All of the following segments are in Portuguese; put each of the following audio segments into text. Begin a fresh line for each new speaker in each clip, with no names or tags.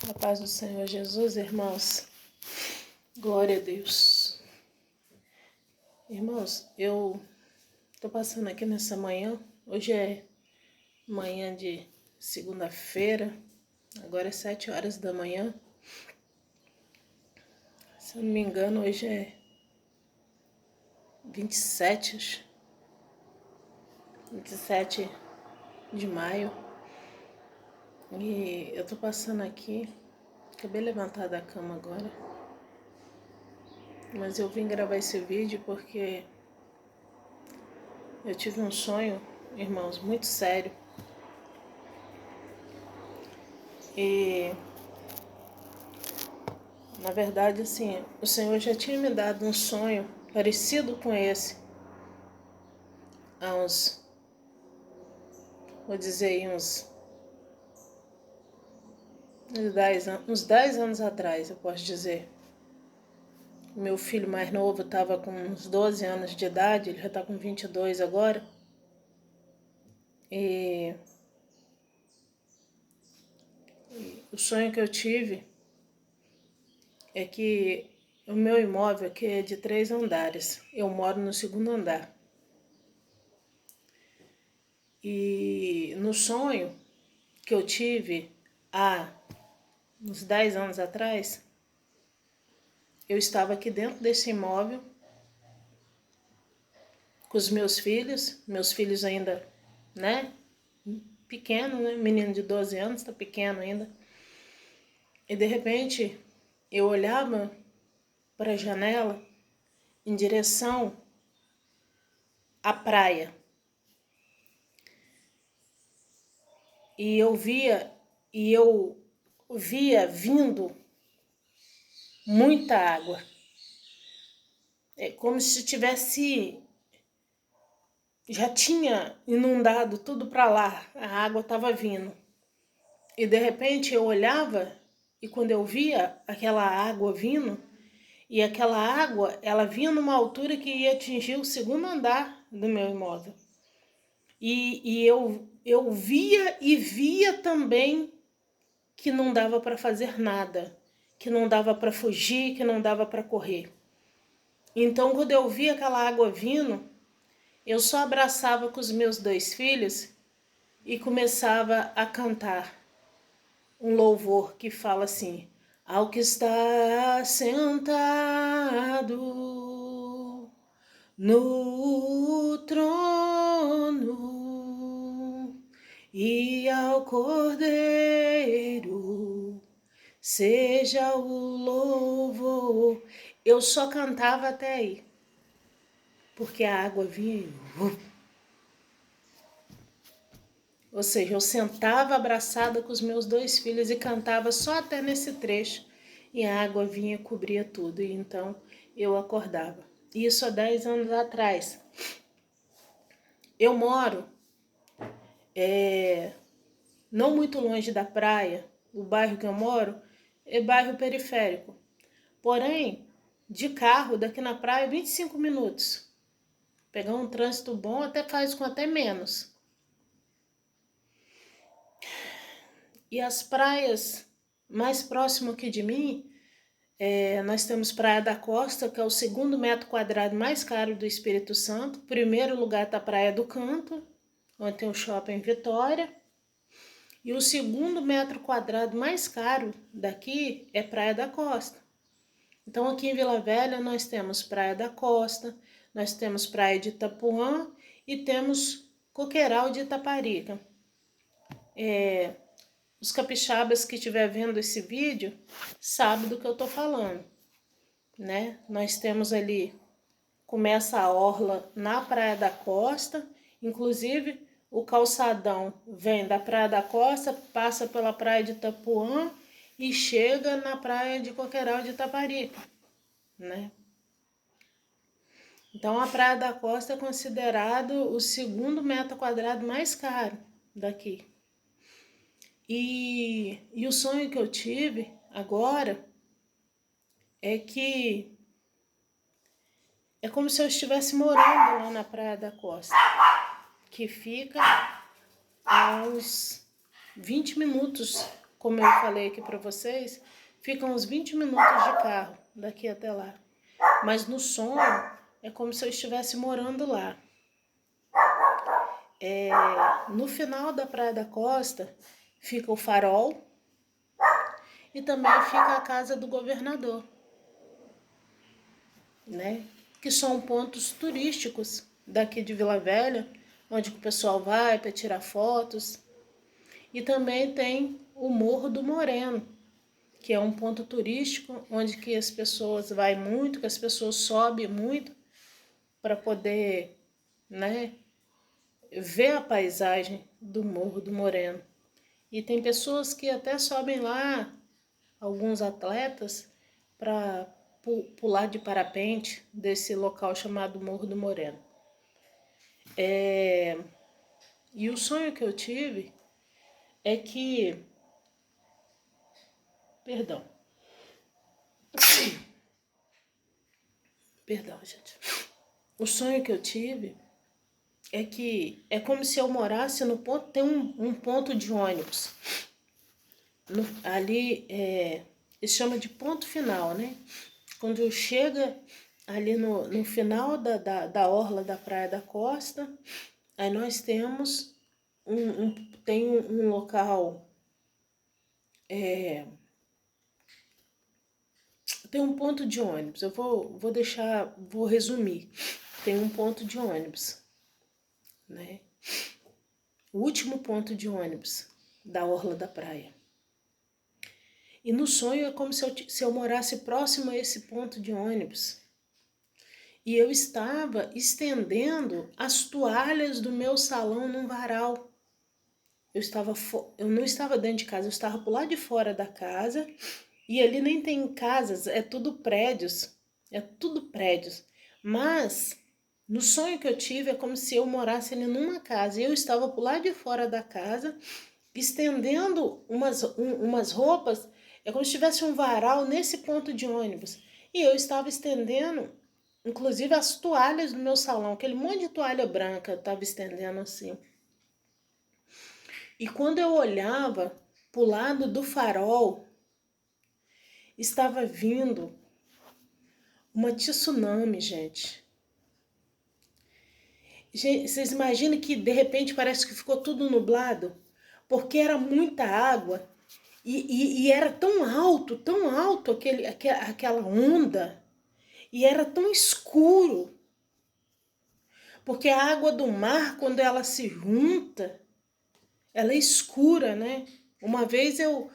A paz do Senhor Jesus, irmãos. Glória a Deus. Irmãos, eu tô passando aqui nessa manhã. Hoje é manhã de segunda-feira. Agora é 7 horas da manhã. Se eu não me engano, hoje é 27 de maio. E eu tô passando aqui. Acabei de levantar da cama agora. Mas eu vim gravar esse vídeo porque eu tive um sonho, irmãos, muito sério. E, na verdade, assim, o Senhor já tinha me dado um sonho parecido com esse há vou dizer aí, uns 10 anos atrás, eu posso dizer. Meu filho mais novo estava com uns 12 anos de idade, ele já está com 22 agora. E o sonho que eu tive é que o meu imóvel aqui é de 3 andares. Eu moro no segundo andar. E no sonho que eu tive há uns 10 anos atrás, eu estava aqui dentro desse imóvel com os meus filhos ainda, né, pequeno, né, menino de 12 anos, tá pequeno ainda. E de repente eu olhava para a janela em direção à praia. E eu via vindo muita água. É como se já tinha inundado tudo para lá, a água estava vindo. E de repente eu olhava e quando eu via aquela água vindo, e aquela água, ela vinha numa altura que ia atingir o segundo andar do meu imóvel. E eu via também que não dava para fazer nada, que não dava para fugir, que não dava para correr. Então, quando eu via aquela água vindo, eu só abraçava com os meus 2 filhos e começava a cantar um louvor que fala assim: ao que está sentado no trono e ao Cordeiro seja o louvor. Eu só cantava até aí, porque a água vinha. Ou seja, eu sentava abraçada com os meus 2 filhos e cantava só até nesse trecho. E a água vinha e cobria tudo. E então eu acordava. Isso há 10 anos atrás. Eu moro não muito longe da praia. O bairro que eu moro é bairro periférico. Porém, de carro, daqui na praia, 25 minutos. Pegar um trânsito bom até faz com até menos. E as praias mais próximas aqui de mim, nós temos Praia da Costa, que é o 2º metro quadrado mais caro do Espírito Santo. Primeiro lugar está a Praia do Canto, onde tem o shopping Vitória. E o 2º metro quadrado mais caro daqui é Praia da Costa. Então aqui em Vila Velha nós temos Praia da Costa, nós temos Praia de Itapuã e temos Coqueiral de Itaparica. Os capixabas que estiver vendo esse vídeo sabem do que eu estou falando, né? Nós temos ali, começa a orla na Praia da Costa, inclusive o calçadão vem da Praia da Costa, passa pela Praia de Itapuã e chega na Praia de Coqueiral de Itaparica, né? Então a Praia da Costa é considerado o 2º metro quadrado mais caro daqui. E o sonho que eu tive agora é que é como se eu estivesse morando lá na Praia da Costa, que fica a uns 20 minutos como eu falei aqui para vocês, fica uns 20 minutos de carro daqui até lá. Mas no sonho é como se eu estivesse morando lá. No final da Praia da Costa fica o Farol e também fica a casa do governador, né? Que são pontos turísticos daqui de Vila Velha, onde o pessoal vai para tirar fotos. E também tem o Morro do Moreno, que é um ponto turístico onde que as pessoas vai muito, que as pessoas sobem muito para poder, né, ver a paisagem do Morro do Moreno. E tem pessoas que até sobem lá, alguns atletas, para pular de parapente desse local chamado Morro do Moreno. E o sonho que eu tive é que... Perdão. Perdão, gente. O sonho que eu tive é que é como se eu morasse no ponto... Tem um ponto de ônibus. Ali ele chama de ponto final, né? Quando eu chego ali no final da orla da Praia da Costa, aí nós temos tem um local... Tem um ponto de ônibus, eu vou resumir. Tem um ponto de ônibus, né? O último ponto de ônibus da orla da praia. E no sonho é como se eu morasse próximo a esse ponto de ônibus. E eu estava estendendo as toalhas do meu salão num varal. Eu não estava dentro de casa, eu estava por lá de fora da casa. E ali nem tem casas, é tudo prédios. É tudo prédios. Mas no sonho que eu tive é como se eu morasse ali numa casa. E eu estava por lá de fora da casa, estendendo umas roupas. É como se tivesse um varal nesse ponto de ônibus. E eu estava estendendo, inclusive, as toalhas do meu salão. Aquele monte de toalha branca eu estava estendendo assim. E quando eu olhava para o lado do farol, estava vindo uma tsunami, gente. Gente, vocês imaginam que de repente parece que ficou tudo nublado? Porque era muita água e era tão alto aquela onda, e era tão escuro. Porque a água do mar, quando ela se junta, ela é escura, né? Uma vez eu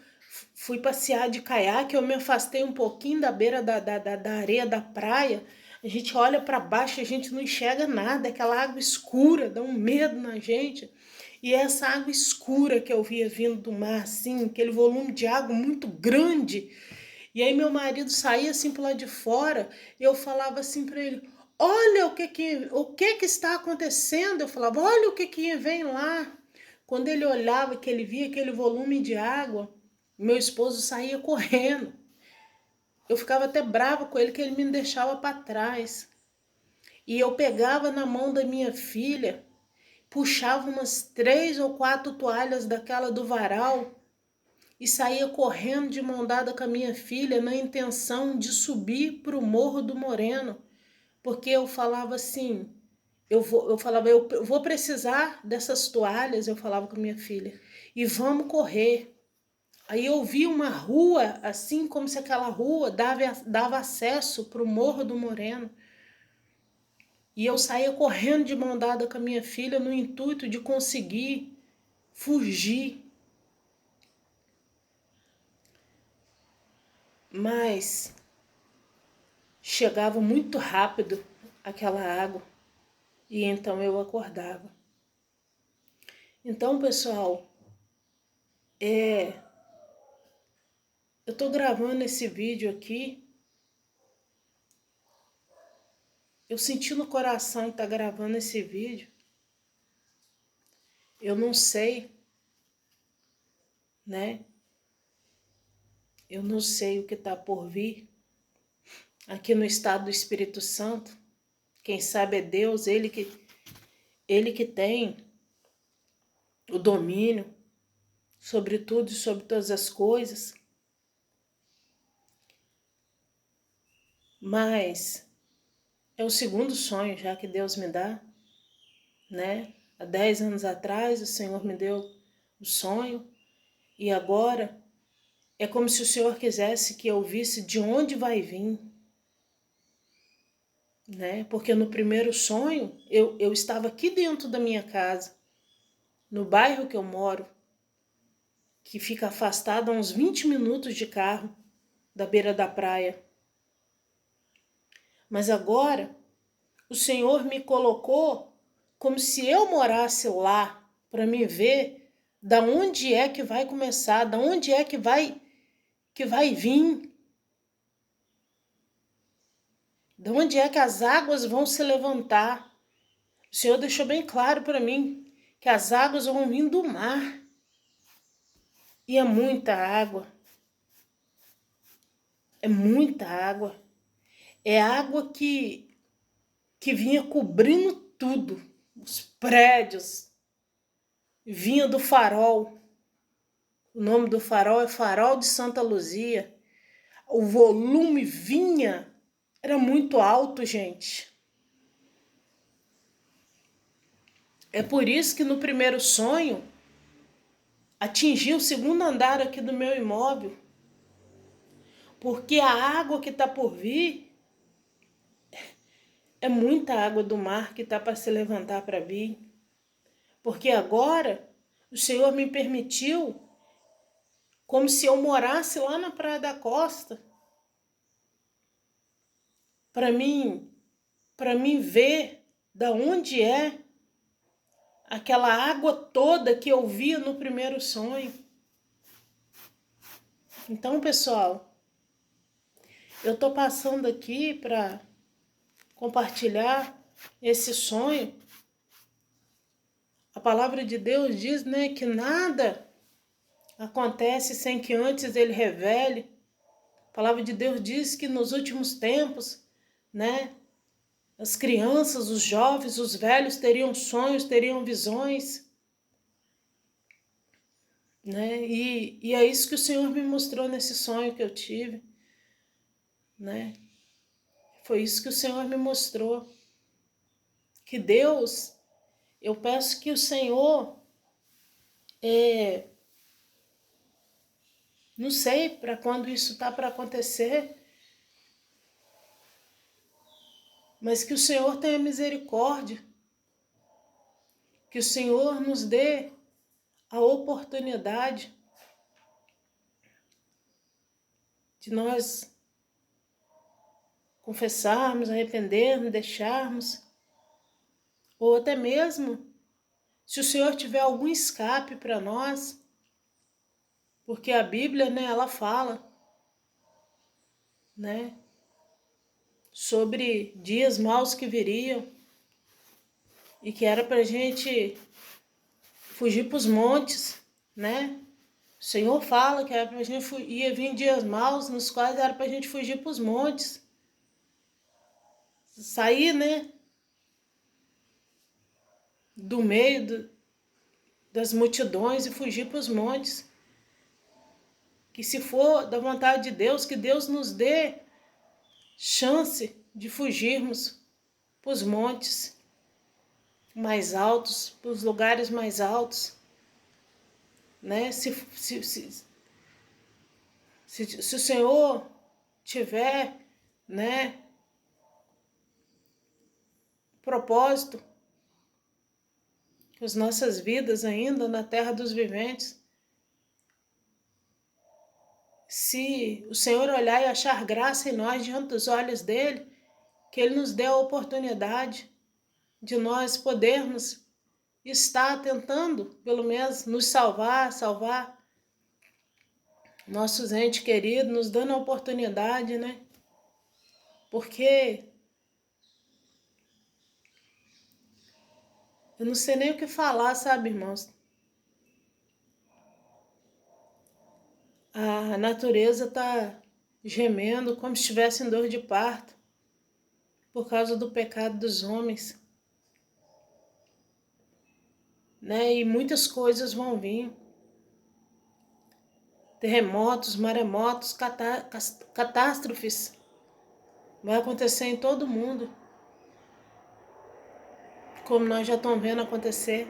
fui passear de caiaque, eu me afastei um pouquinho da beira da areia da praia. A gente olha para baixo, a gente não enxerga nada, aquela água escura, dá um medo na gente. E essa água escura que eu via vindo do mar, assim, aquele volume de água muito grande. E aí meu marido saía assim para lá de fora, e eu falava assim para ele: olha o que está acontecendo. Eu falava: olha o que vem lá. Quando ele olhava, que ele via aquele volume de água, meu esposo saía correndo. Eu ficava até brava com ele, que ele me deixava para trás. E eu pegava na mão da minha filha, puxava umas 3 ou 4 toalhas daquela do varal e saía correndo de mão dada com a minha filha na intenção de subir para o Morro do Moreno. Porque eu falava assim, eu vou precisar dessas toalhas, eu falava com a minha filha, e vamos correr. Aí eu vi uma rua, assim como se aquela rua dava acesso para o Morro do Moreno. E eu saía correndo de mão dada com a minha filha no intuito de conseguir fugir. Mas chegava muito rápido aquela água e então eu acordava. Então, pessoal, eu tô gravando esse vídeo aqui. Eu senti no coração estar gravando esse vídeo. Eu não sei, né? Eu não sei o que está por vir. Aqui no estado do Espírito Santo, quem sabe é Deus, ele que tem o domínio. sobre tudo e sobre todas as coisas. Mas é o segundo sonho já que Deus me dá, né? Há 10 anos atrás o Senhor me deu o sonho e agora é como se o Senhor quisesse que eu visse de onde vai vir, né? Porque no primeiro sonho eu estava aqui dentro da minha casa, no bairro que eu moro, que fica afastado a uns 20 minutos de carro da beira da praia. Mas agora o Senhor me colocou como se eu morasse lá para me ver da onde é que vai começar, da onde é que vai vir, da onde é que as águas vão se levantar. O Senhor deixou bem claro para mim que as águas vão vir do mar. E é muita água. É muita água. É água que vinha cobrindo tudo. Os prédios. Vinha do farol. O nome do farol é Farol de Santa Luzia. O volume vinha. Era muito alto, gente. É por isso que no primeiro sonho atingi o segundo andar aqui do meu imóvel. Porque a água que está por vir é muita água do mar que está para se levantar para vir. Porque agora o Senhor me permitiu, como se eu morasse lá na Praia da Costa, para mim ver da onde é aquela água toda que eu via no primeiro sonho. Então, pessoal, eu estou passando aqui para compartilhar esse sonho. A palavra de Deus diz, né, que nada acontece sem que antes ele revele. A palavra de Deus diz que nos últimos tempos, né, as crianças, os jovens, os velhos teriam sonhos, teriam visões, né? E é isso que o Senhor me mostrou nesse sonho que eu tive, né? Foi isso que o Senhor me mostrou. Que Deus, eu peço que o Senhor, não sei para quando isso está para acontecer, mas que o Senhor tenha misericórdia, que o Senhor nos dê a oportunidade de nós confessarmos, arrependermos, deixarmos, ou até mesmo, se o Senhor tiver algum escape para nós, porque a Bíblia, né, ela fala, né, sobre dias maus que viriam e que era para a gente fugir para os montes, né? O Senhor fala que era para a gente ia vir dias maus nos quais era para a gente fugir para os montes, sair, né, do meio das multidões e fugir para os montes. Que se for da vontade de Deus, que Deus nos dê chance de fugirmos para os montes mais altos, para os lugares mais altos, né? Se o Senhor tiver, né, propósito com as nossas vidas ainda na terra dos viventes, se o Senhor olhar e achar graça em nós diante dos olhos dele, que ele nos dê a oportunidade de nós podermos estar tentando, pelo menos, nos salvar nossos entes queridos, nos dando a oportunidade, né? Porque eu não sei nem o que falar, sabe, irmãos? A natureza está gemendo como se estivesse em dor de parto por causa do pecado dos homens, né? E muitas coisas vão vir. terremotos, maremotos, catástrofes. Vai acontecer em todo mundo, como nós já estamos vendo acontecer.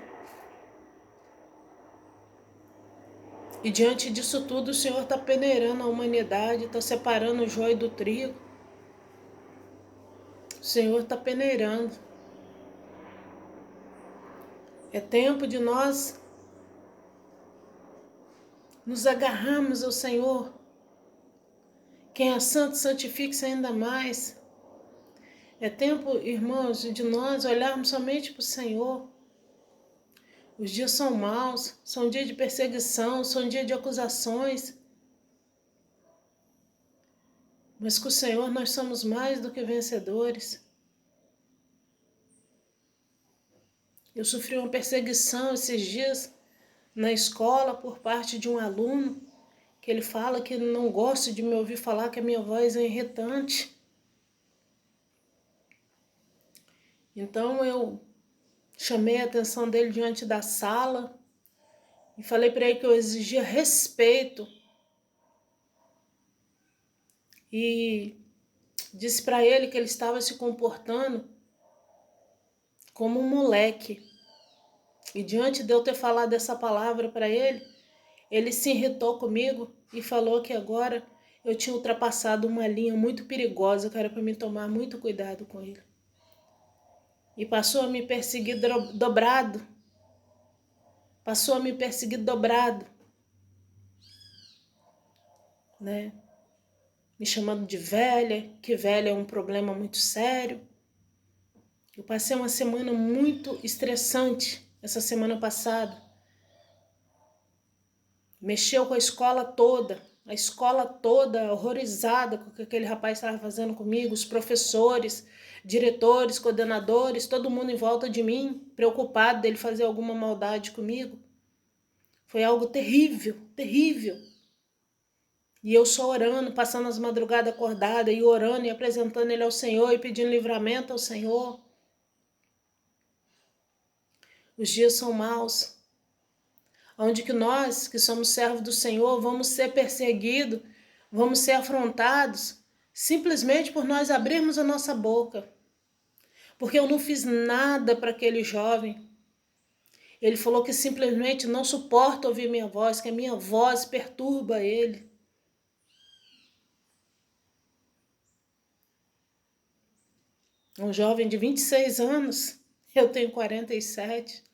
E diante disso tudo, o Senhor está peneirando a humanidade, está separando o joio do trigo. O Senhor está peneirando. É tempo de nós nos agarrarmos ao Senhor. Quem é santo, santifique-se ainda mais. É tempo, irmãos, de nós olharmos somente para o Senhor. Os dias são maus, são dias de perseguição, são dias de acusações. Mas com o Senhor nós somos mais do que vencedores. Eu sofri uma perseguição esses dias na escola por parte de um aluno, que ele fala que não gosta de me ouvir falar, que a minha voz é irritante. Então eu chamei a atenção dele diante da sala e falei para ele que eu exigia respeito. E disse para ele que ele estava se comportando como um moleque. E diante de eu ter falado essa palavra para ele, ele se irritou comigo e falou que agora eu tinha ultrapassado uma linha muito perigosa, que era para me tomar muito cuidado com ele. E passou a me perseguir dobrado. Passou a me perseguir dobrado. Né? Me chamando de velha, que velha é um problema muito sério. Eu passei uma semana muito estressante essa semana passada. Mexeu com a escola toda horrorizada com o que aquele rapaz estava fazendo comigo, os professores, diretores, coordenadores, todo mundo em volta de mim, preocupado dele fazer alguma maldade comigo. Foi algo terrível, terrível. E eu só orando, passando as madrugadas acordada e orando e apresentando ele ao Senhor e pedindo livramento ao Senhor. Os dias são maus, onde que nós, que somos servos do Senhor, vamos ser perseguidos, vamos ser afrontados, simplesmente por nós abrirmos a nossa boca. Porque eu não fiz nada para aquele jovem. Ele falou que simplesmente não suporta ouvir minha voz, que a minha voz perturba ele. Um jovem de 26 anos, eu tenho 47.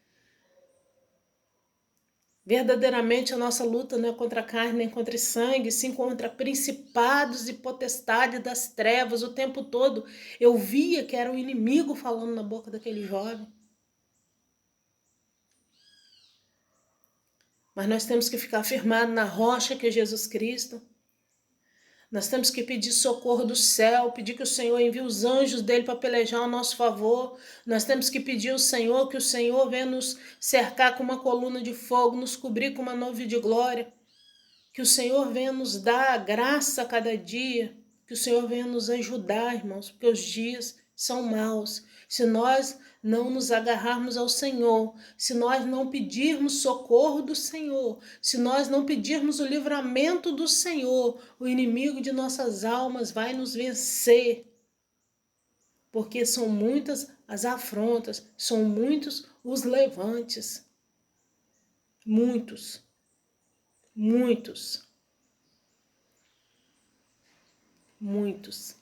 Verdadeiramente a nossa luta não é contra a carne nem contra o sangue, sim contra principados e potestades das trevas. O tempo todo eu via que era um inimigo falando na boca daquele jovem. Mas nós temos que ficar firmados na rocha que é Jesus Cristo. Nós temos que pedir socorro do céu, pedir que o Senhor envie os anjos dele para pelejar ao nosso favor. Nós temos que pedir ao Senhor que o Senhor venha nos cercar com uma coluna de fogo, nos cobrir com uma nuvem de glória. Que o Senhor venha nos dar a graça a cada dia. Que o Senhor venha nos ajudar, irmãos, porque os dias são maus. Se nós não nos agarrarmos ao Senhor, se nós não pedirmos socorro do Senhor, se nós não pedirmos o livramento do Senhor, o inimigo de nossas almas vai nos vencer. Porque são muitas as afrontas, são muitos os levantes. Muitos. Muitos. Muitos.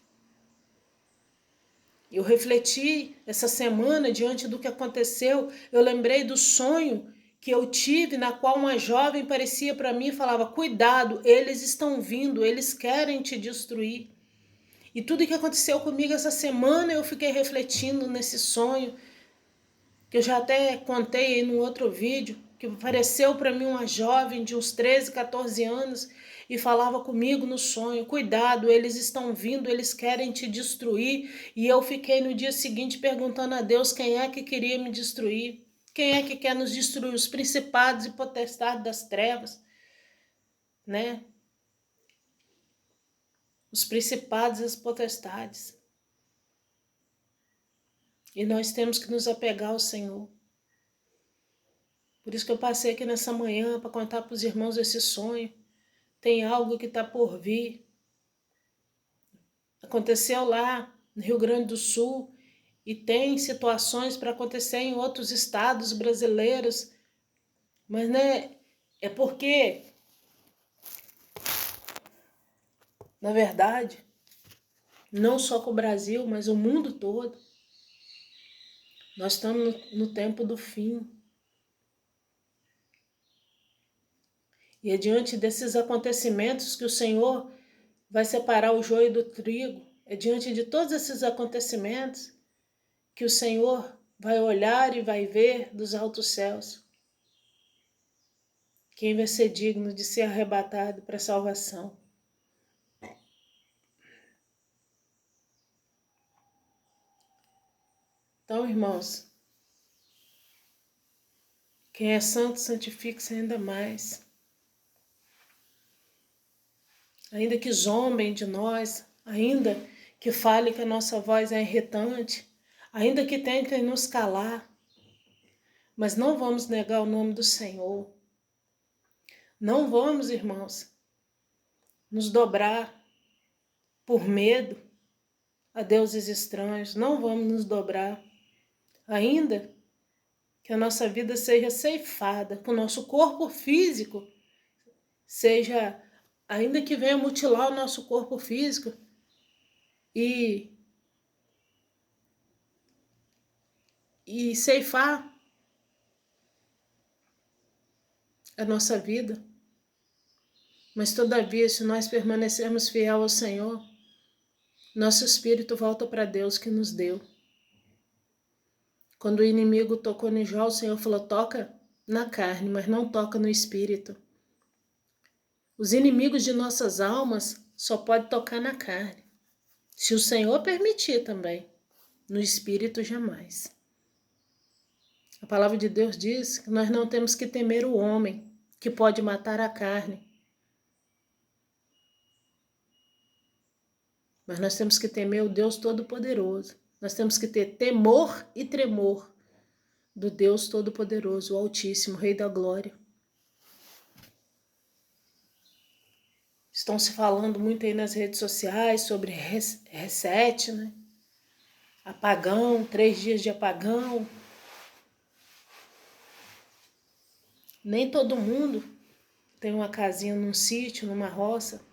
Eu refleti essa semana diante do que aconteceu. Eu lembrei do sonho que eu tive, na qual uma jovem parecia para mim e falava: cuidado, eles estão vindo, eles querem te destruir. E tudo que aconteceu comigo essa semana eu fiquei refletindo nesse sonho, que eu já até contei aí no outro vídeo, que apareceu para mim uma jovem de uns 13, 14 anos e falava comigo no sonho: cuidado, eles estão vindo, eles querem te destruir. E eu fiquei no dia seguinte perguntando a Deus quem é que queria me destruir, quem é que quer nos destruir, os principados e potestades das trevas, né? Os principados e as potestades. E nós temos que nos apegar ao Senhor. Por isso que eu passei aqui nessa manhã para contar para os irmãos esse sonho. tem algo que está por vir. Aconteceu lá no Rio Grande do Sul e tem situações para acontecer em outros estados brasileiros, mas né, é porque, na verdade, não só com o Brasil, mas o mundo todo, nós estamos no tempo do fim. E é diante desses acontecimentos que o Senhor vai separar o joio do trigo. É diante de todos esses acontecimentos que o Senhor vai olhar e vai ver dos altos céus quem vai ser digno de ser arrebatado para a salvação. Então, irmãos, quem é santo, santifique-se ainda mais. Ainda que zombem de nós, ainda que fale que a nossa voz é irritante, ainda que tentem nos calar, mas não vamos negar o nome do Senhor. Não vamos, irmãos, nos dobrar por medo a deuses estranhos. Não vamos nos dobrar, ainda que a nossa vida seja ceifada, que o nosso corpo físico seja, ainda que venha mutilar o nosso corpo físico e ceifar a nossa vida. Mas todavia, se nós permanecermos fiel ao Senhor, nosso espírito volta para Deus que nos deu. Quando o inimigo tocou em Jó, o Senhor falou, toca na carne, mas não toca no espírito. Os inimigos de nossas almas só podem tocar na carne. Se o Senhor permitir também, no espírito jamais. A palavra de Deus diz que nós não temos que temer o homem, que pode matar a carne. Mas nós temos que temer o Deus Todo-Poderoso. Nós temos que ter temor e tremor do Deus Todo-Poderoso, o Altíssimo, Rei da Glória. Estão se falando muito aí nas redes sociais sobre reset, né? Apagão, 3 dias de apagão. Nem todo mundo tem uma casinha num sítio, numa roça,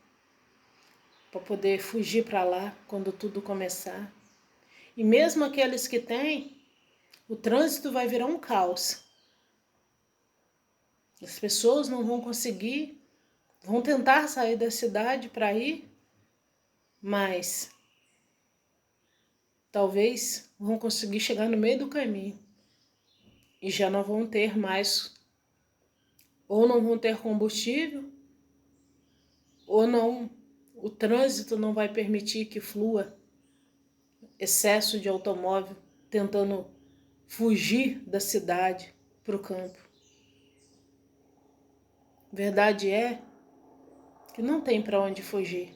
para poder fugir para lá quando tudo começar. E mesmo aqueles que têm, o trânsito vai virar um caos. As pessoas não vão conseguir, vão tentar sair da cidade para ir, mas talvez vão conseguir chegar no meio do caminho e já não vão ter mais, ou não vão ter combustível, ou não, o trânsito não vai permitir que flua excesso de automóvel tentando fugir da cidade para o campo. Verdade é que não tem para onde fugir.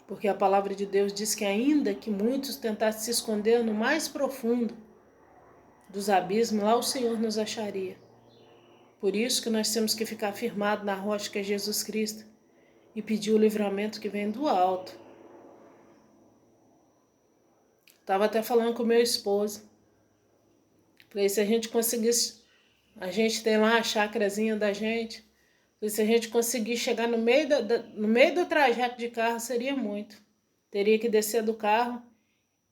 Porque a palavra de Deus diz que ainda que muitos tentassem se esconder no mais profundo dos abismos, lá o Senhor nos acharia. Por isso que nós temos que ficar firmados na rocha que é Jesus Cristo e pedir o livramento que vem do alto. Estava até falando com o meu esposo. Falei, se a gente conseguisse, a gente tem lá a chácarazinha da gente, se a gente conseguir chegar no meio do trajeto de carro, seria muito. Teria que descer do carro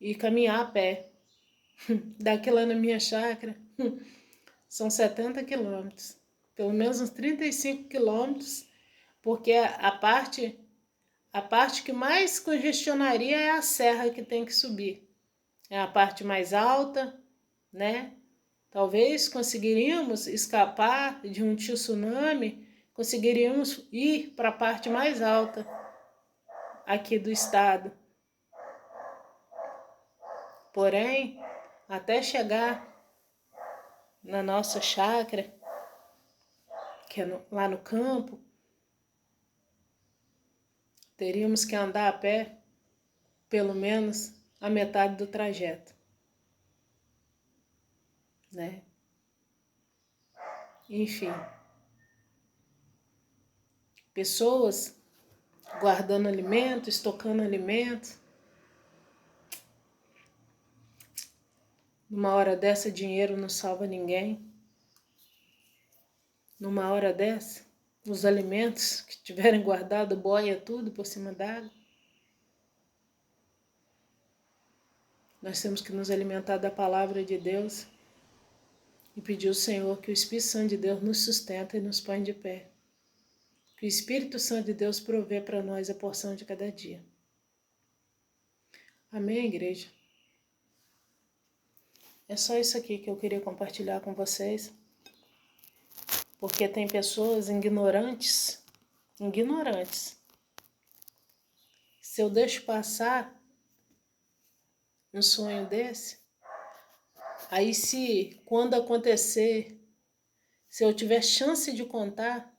e caminhar a pé. Daqui lá na minha chácara, são 70 quilômetros. Pelo menos uns 35 quilômetros, porque a parte que mais congestionaria é a serra que tem que subir. É a parte mais alta, né? Talvez conseguiríamos escapar de um tsunami, conseguiríamos ir para a parte mais alta aqui do estado. Porém, até chegar na nossa chácara, que é lá no campo, teríamos que andar a pé pelo menos a metade do trajeto, né? Enfim, Pessoas guardando alimento, estocando alimento. Numa hora dessa, dinheiro não salva ninguém. Numa hora dessa, os alimentos que tiverem guardado boia tudo por cima d'água. Nós temos que nos alimentar da palavra de Deus e pedir ao Senhor que o Espírito Santo de Deus nos sustenta e nos põe de pé. Que o Espírito Santo de Deus provê para nós a porção de cada dia. Amém, igreja? É só isso aqui que eu queria compartilhar com vocês. Porque tem pessoas ignorantes. Se eu deixo passar um sonho desse, aí quando acontecer, se eu tiver chance de contar,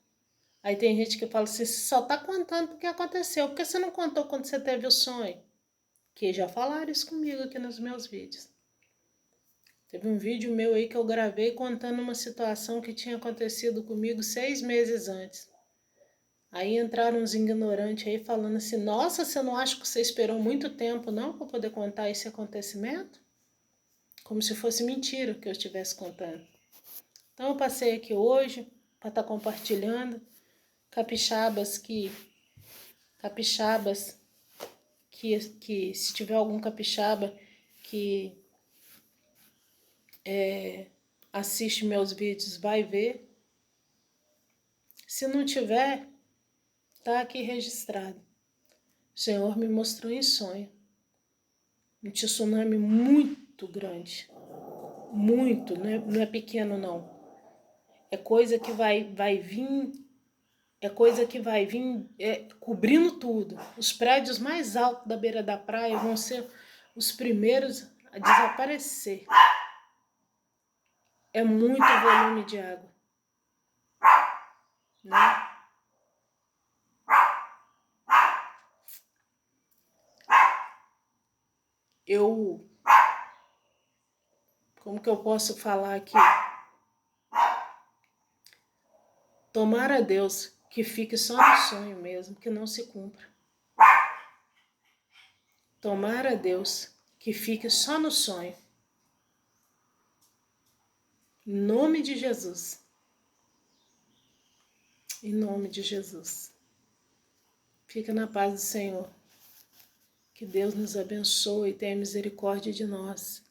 aí tem gente que fala assim, você só tá contando porque aconteceu, porque você não contou quando você teve o sonho? Que já falaram isso comigo aqui nos meus vídeos. Teve um vídeo meu aí que eu gravei contando uma situação que tinha acontecido comigo 6 meses antes. Aí entraram uns ignorantes aí falando assim, nossa, você não acha que você esperou muito tempo não para poder contar esse acontecimento? Como se fosse mentira o que eu estivesse contando. Então eu passei aqui hoje para estar compartilhando capixabas que se tiver algum capixaba que assiste meus vídeos vai ver. Se não tiver, tá aqui registrado. O Senhor me mostrou em sonho um tsunami muito grande. Muito, não é pequeno não. É coisa que vai vir, cobrindo tudo. Os prédios mais altos da beira da praia vão ser os primeiros a desaparecer. É muito volume de água, né? Como que eu posso falar aqui? Tomara a Deus que fique só no sonho mesmo, que não se cumpra. Tomara a Deus que fique só no sonho. Em nome de Jesus. Em nome de Jesus. Fica na paz do Senhor. Que Deus nos abençoe e tenha misericórdia de nós.